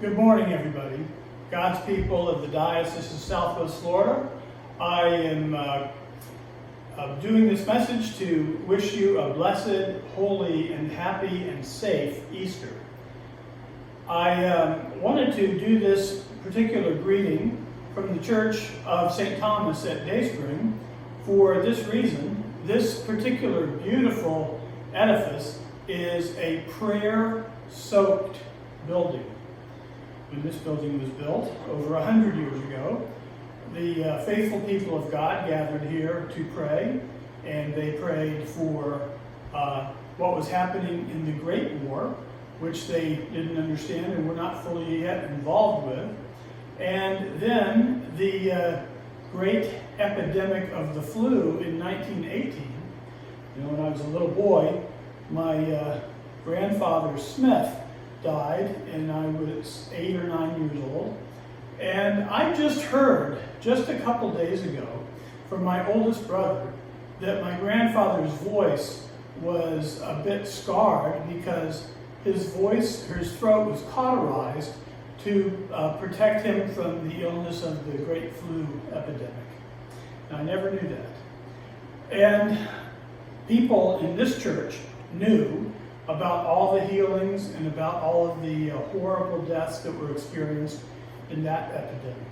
Good morning, everybody. God's people of the Diocese of Southwest Florida. I am doing this message to wish you a blessed, holy, and happy and safe Easter. I wanted to do this particular greeting from the Church of St. Thomas at Dayspring for this reason. This particular beautiful edifice is a prayer-soaked building. When this building was built over 100 years ago, the faithful people of God gathered here to pray, and they prayed for what was happening in the Great War, which they didn't understand and were not fully yet involved with. And then the great epidemic of the flu in 1918. When I was a little boy, my grandfather Smith died, and I was 8 or 9 years old. And I just heard, just a couple days ago, from my oldest brother, that my grandfather's voice was a bit scarred because his throat was cauterized to protect him from the illness of the great flu epidemic. And I never knew that. And people in this church knew about all the healings and about all of the horrible deaths that were experienced in that epidemic.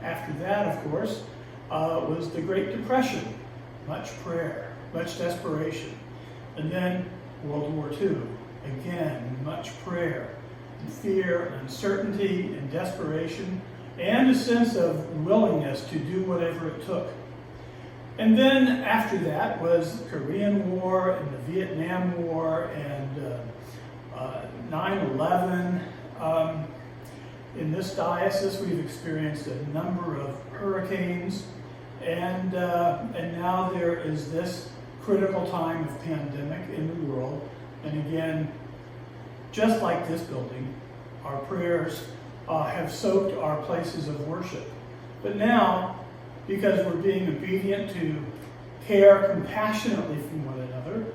After that, of course, was the Great Depression. Much prayer, much desperation. And then World War II. Again, much prayer and fear and uncertainty and desperation and a sense of willingness to do whatever it took. And then after that was the Korean War and the Vietnam War and 9/11. In this diocese, we've experienced a number of hurricanes, and now there is this critical time of pandemic in the world. And again, just like this building, our prayers have soaked our places of worship. But now, because we're being obedient to care compassionately from one another,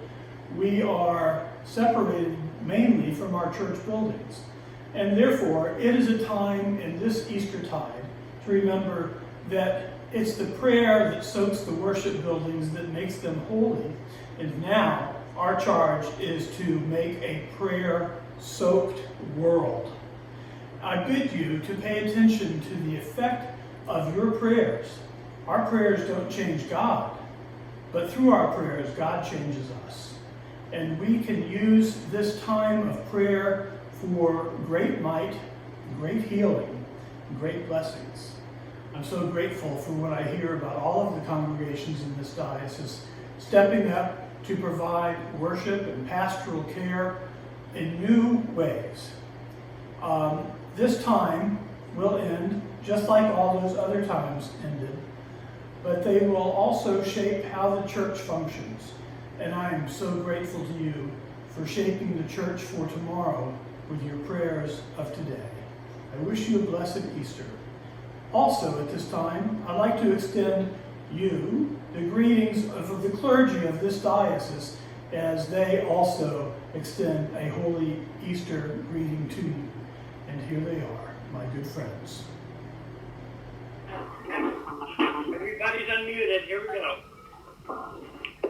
we are separated mainly from our church buildings. And therefore, it is a time in this Eastertide to remember that it's the prayer that soaks the worship buildings that makes them holy. And now, our charge is to make a prayer-soaked world. I bid you to pay attention to the effect of your prayers. Our prayers don't change God, but through our prayers, God changes us. And we can use this time of prayer for great might, great healing, great blessings. I'm so grateful for what I hear about all of the congregations in this diocese stepping up to provide worship and pastoral care in new ways. This time will end just like all those other times ended, but they will also shape how the church functions. And I am so grateful to you for shaping the church for tomorrow with your prayers of today. I wish you a blessed Easter. Also at this time, I'd like to extend you the greetings of the clergy of this diocese as they also extend a holy Easter greeting to you. And here they are, my good friends. Everybody's unmuted. Here we go.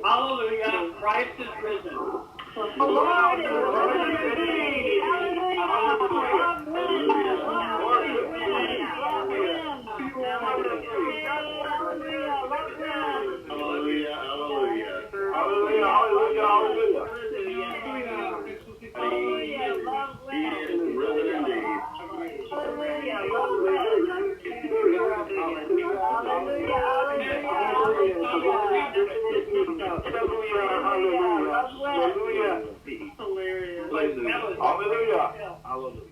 Hallelujah. Christ is risen. The Lord is risen indeed. Hallelujah. Hallelujah.